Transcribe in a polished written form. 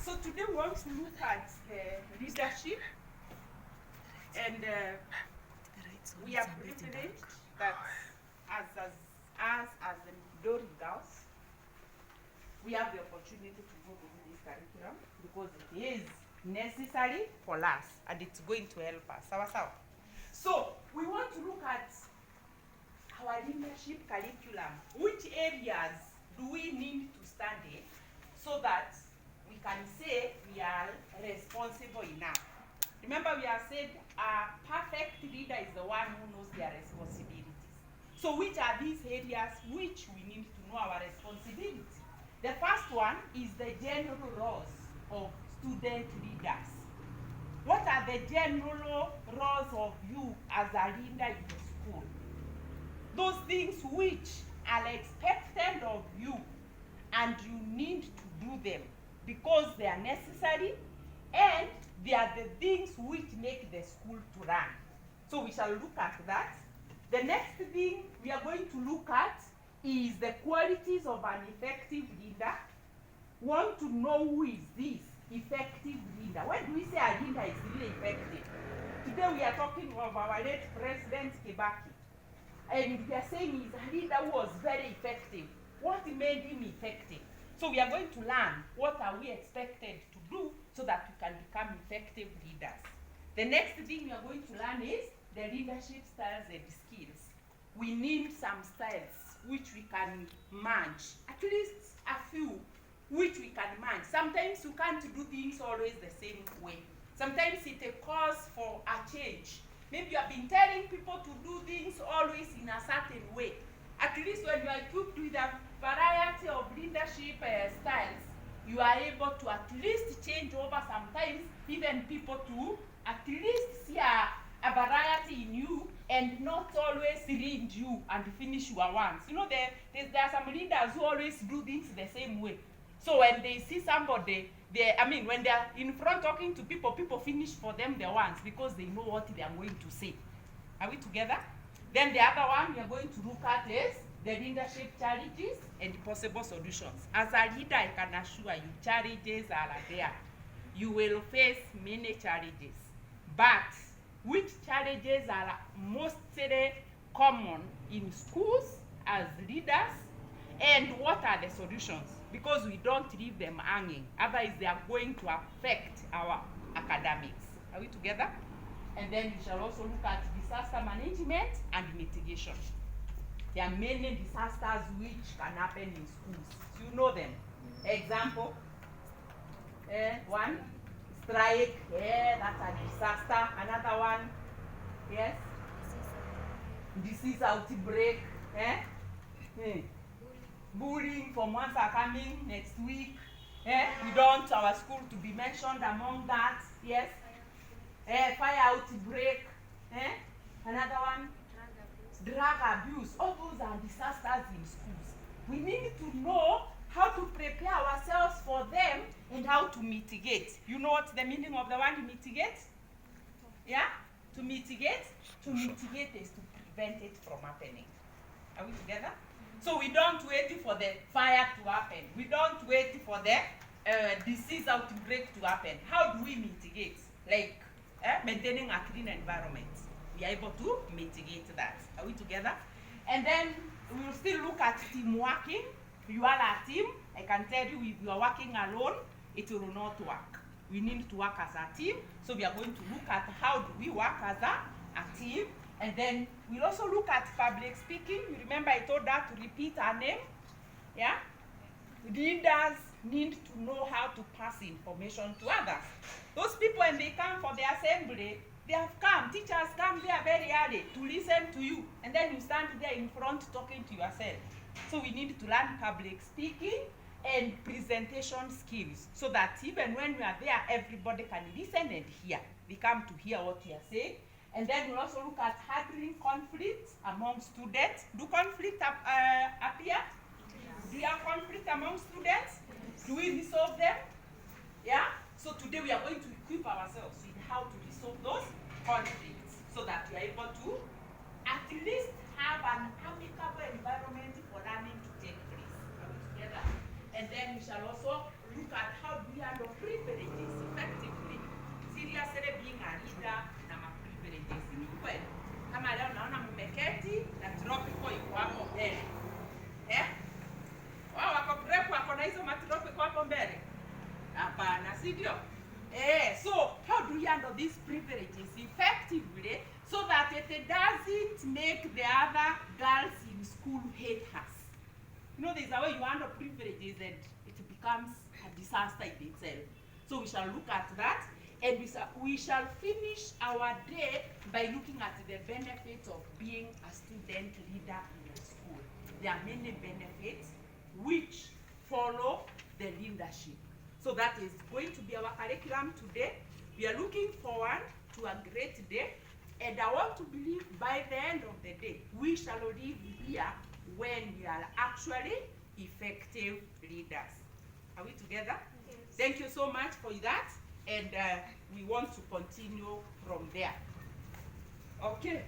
So today we want to look at leadership, and we are privileged that as the Midori girls, we have the opportunity to go through this curriculum because it is necessary for us and it's going to help us. So we want to look at our leadership curriculum. Which areas do we need to study so that we can say we are responsible enough? Remember, we have said a perfect leader is the one who knows their responsibilities. So which are these areas which we need to know our responsibility? The first one is the general roles of student leaders. What are the general roles of you as a leader in the school? Those things which are expected of you and you need to do them because they are necessary and they are the things which make the school to run. So we shall look at that. The next thing we are going to look at is the qualities of an effective leader. Want to know who is this effective leader? When do we say a leader is really effective? Today we are talking of our late President Kibaki. And we are saying he's a leader who was very effective. What made him effective? So we are going to learn what are we expected to do so that we can become effective leaders. The next thing we are going to learn is the leadership styles and skills. We need some styles which we can manage, at least a few which we can manage. Sometimes you can't do things always the same way. Sometimes it calls for a change. Maybe you have been telling people to do things always in a certain way. At least when you are equipped with a variety of leadership styles, you are able to at least change over sometimes, even people to at least see a variety in you and not always lead you and finish your ones. You know, there are some leaders who always do things the same way. So when they see somebody, when they are in front talking to people, people finish for them their ones because they know what they are going to say. Are we together? Then the other one we are going to look at is the leadership challenges and possible solutions. As a leader, I can assure you, challenges are there. You will face many challenges. But which challenges are mostly common in schools as leaders, and what are the solutions? Because we don't leave them hanging. Otherwise, they are going to affect our academics. Are we together? And then we shall also look at disaster management and mitigation. There are many disasters which can happen in schools. You know them. Example, one, strike, that's a disaster. Another one, yes, disease outbreak, bullying from ones are coming next week. We don't want our school to be mentioned among that. Yes. Fire outbreak. Another one, drug abuse. All those are disasters in schools. We need to know how to prepare ourselves for them and how to mitigate. You know what the meaning of the word mitigate? Yeah? To mitigate? To mitigate is to prevent it from happening. Are we together? So we don't wait for the fire to happen. We don't wait for the disease outbreak to happen. How do we mitigate? Like maintaining a clean environment. We are able to mitigate that. Are we together? And then we will still look at team working. You are a team. I can tell you if you are working alone, it will not work. We need to work as a team. So we are going to look at how do we work as a team. And then we'll also look at public speaking. You remember I told her to repeat her name? Yeah? Leaders need to know how to pass information to others. Those people, when they come for the assembly, they have come. Teachers come there very early to listen to you. And then you stand there in front talking to yourself. So we need to learn public speaking and presentation skills so that even when we are there, everybody can listen and hear. They come to hear what you are saying. And then we'll also look at handling conflict among students. Do conflict appear? Do you have conflict among students? Do we resolve them? Yeah? So today we are going to equip ourselves with how to resolve those conflicts so that we are able to at least have an amicable environment for learning to take place. Are we together? And then And we shall also look at how do we handle privileges effectively. Seriously, being a leader na privileges ni kweli. Kama leo naona mmeketi na tropical iko hapo mbele. Wao wako prep wako na hizo matropical hapo mbele. Hapana, si ndio? So how do we handle these privileges effectively so that it doesn't make the other girls in school hate us? You know, there's a way you handle privileges and it becomes a disaster in itself. So we shall look at that, and we shall finish our day by looking at the benefits of being a student leader in a school. There are many benefits which follow the leadership. So that is going to be our curriculum today. We are looking forward to a great day, and I want to believe by the end of the day, we shall live here when we are actually effective leaders. Are we together? Yes. Thank you so much for that, and we want to continue from there. Okay.